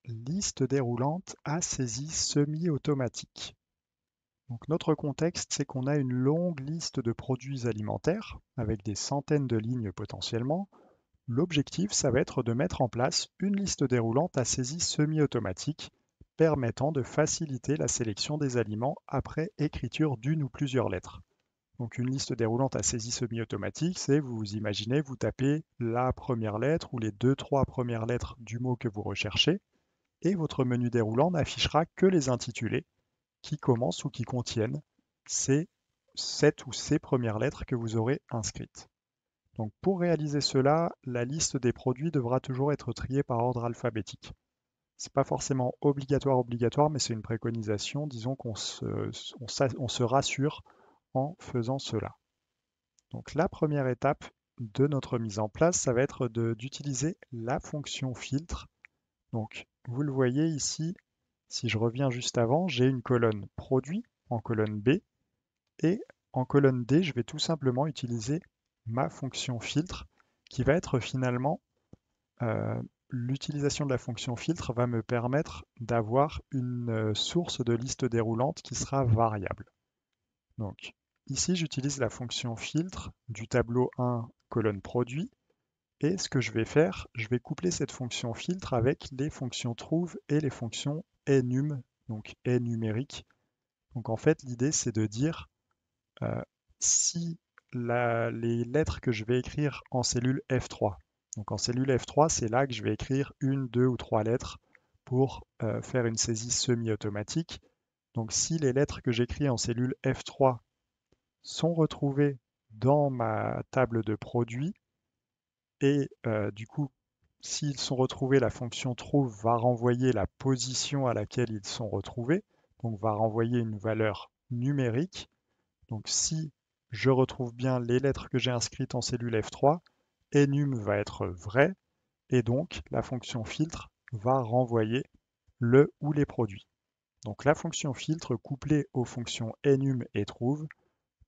liste déroulante à saisie semi-automatique. Donc notre contexte, c'est qu'on a une longue liste de produits alimentaires avec des centaines de lignes potentiellement. L'objectif, ça va être de mettre en place une liste déroulante à saisie semi-automatique permettant de faciliter la sélection des aliments après écriture d'une ou plusieurs lettres. Donc une liste déroulante à saisie semi-automatique, c'est, vous imaginez, vous tapez la première lettre ou les deux, trois premières lettres du mot que vous recherchez, et votre menu déroulant n'affichera que les intitulés qui commencent ou qui contiennent cette ou ces premières lettres que vous aurez inscrites. Donc pour réaliser cela, la liste des produits devra toujours être triée par ordre alphabétique. Ce n'est pas forcément obligatoire, mais c'est une préconisation. Disons qu'on se rassure en faisant cela. Donc la première étape de notre mise en place, ça va être d'utiliser la fonction filtre. Donc vous le voyez ici, si je reviens juste avant, j'ai une colonne produit en colonne B et en colonne D, je vais tout simplement utiliser ma fonction filtre qui va être finalement, l'utilisation de la fonction filtre va me permettre d'avoir une source de liste déroulante qui sera variable. Donc ici, j'utilise la fonction filtre du tableau 1 colonne produit et ce que je vais faire, je vais coupler cette fonction filtre avec les fonctions trouve et les fonctions enum, donc numérique. Donc en fait, l'idée c'est de dire si les lettres que je vais écrire en cellule F3. Donc en cellule F3, c'est là que je vais écrire une, deux ou trois lettres pour faire une saisie semi-automatique. Donc si les lettres que j'écris en cellule F3 sont retrouvées dans ma table de produits, et du coup, s'ils sont retrouvés, la fonction trouve va renvoyer la position à laquelle ils sont retrouvés, donc va renvoyer une valeur numérique. Donc si je retrouve bien les lettres que j'ai inscrites en cellule F3, enum va être vrai, et donc la fonction filtre va renvoyer le ou les produits. Donc la fonction filtre couplée aux fonctions enum et trouve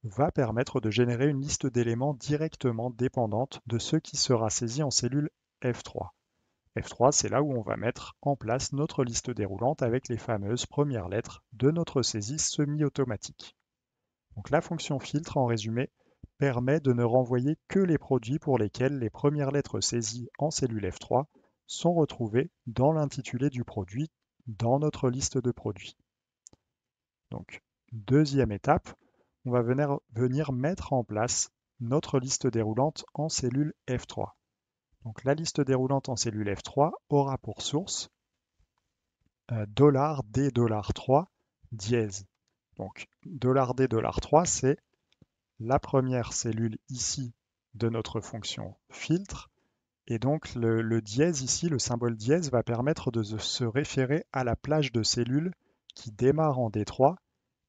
va permettre de générer une liste d'éléments directement dépendante de ce qui sera saisi en cellule F3. F3, c'est là où on va mettre en place notre liste déroulante avec les fameuses premières lettres de notre saisie semi-automatique. Donc la fonction filtre, en résumé, permet de ne renvoyer que les produits pour lesquels les premières lettres saisies en cellule F3 sont retrouvées dans l'intitulé du produit dans notre liste de produits. Donc, deuxième étape, on va venir mettre en place notre liste déroulante en cellule F3. Donc la liste déroulante en cellule F3 aura pour source $D$3 dièse. Donc $D$3, c'est la première cellule ici de notre fonction filtre. Et donc le dièse ici, le symbole dièse, va permettre de se référer à la plage de cellules qui démarre en D3.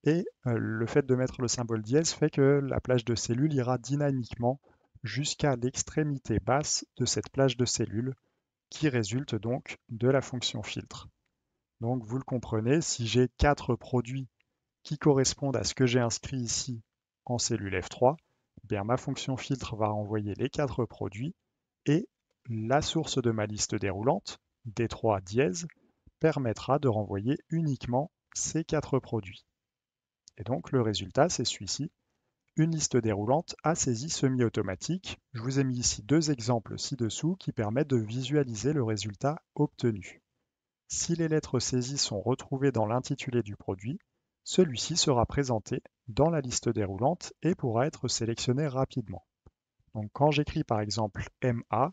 Et le fait de mettre le symbole dièse fait que la plage de cellules ira dynamiquement jusqu'à l'extrémité basse de cette plage de cellules qui résulte donc de la fonction filtre. Donc vous le comprenez, si j'ai 4 produits qui correspondent à ce que j'ai inscrit ici en cellule F3, eh bien ma fonction filtre va renvoyer les 4 produits et la source de ma liste déroulante, D3 dièse, permettra de renvoyer uniquement ces 4 produits. Et donc le résultat, c'est celui-ci, une liste déroulante à saisie semi-automatique. Je vous ai mis ici deux exemples ci-dessous qui permettent de visualiser le résultat obtenu. Si les lettres saisies sont retrouvées dans l'intitulé du produit, celui-ci sera présenté dans la liste déroulante et pourra être sélectionné rapidement. Donc quand j'écris par exemple MA,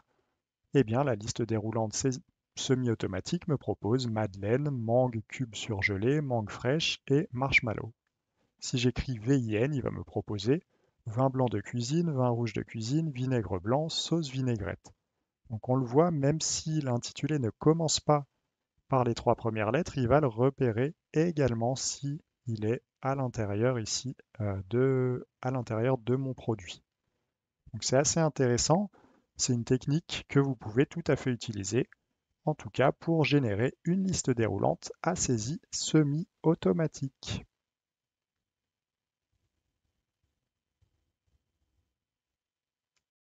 eh bien la liste déroulante semi-automatique me propose madeleine, mangue cube surgelé, mangue fraîche et marshmallow. Si j'écris VIN, il va me proposer vin blanc de cuisine, vin rouge de cuisine, vinaigre blanc, sauce vinaigrette. Donc on le voit, même si l'intitulé ne commence pas par les 3 premières lettres, il va le repérer également si il est à l'intérieur ici à l'intérieur de mon produit. Donc c'est assez intéressant, c'est une technique que vous pouvez tout à fait utiliser, en tout cas pour générer une liste déroulante à saisie semi-automatique.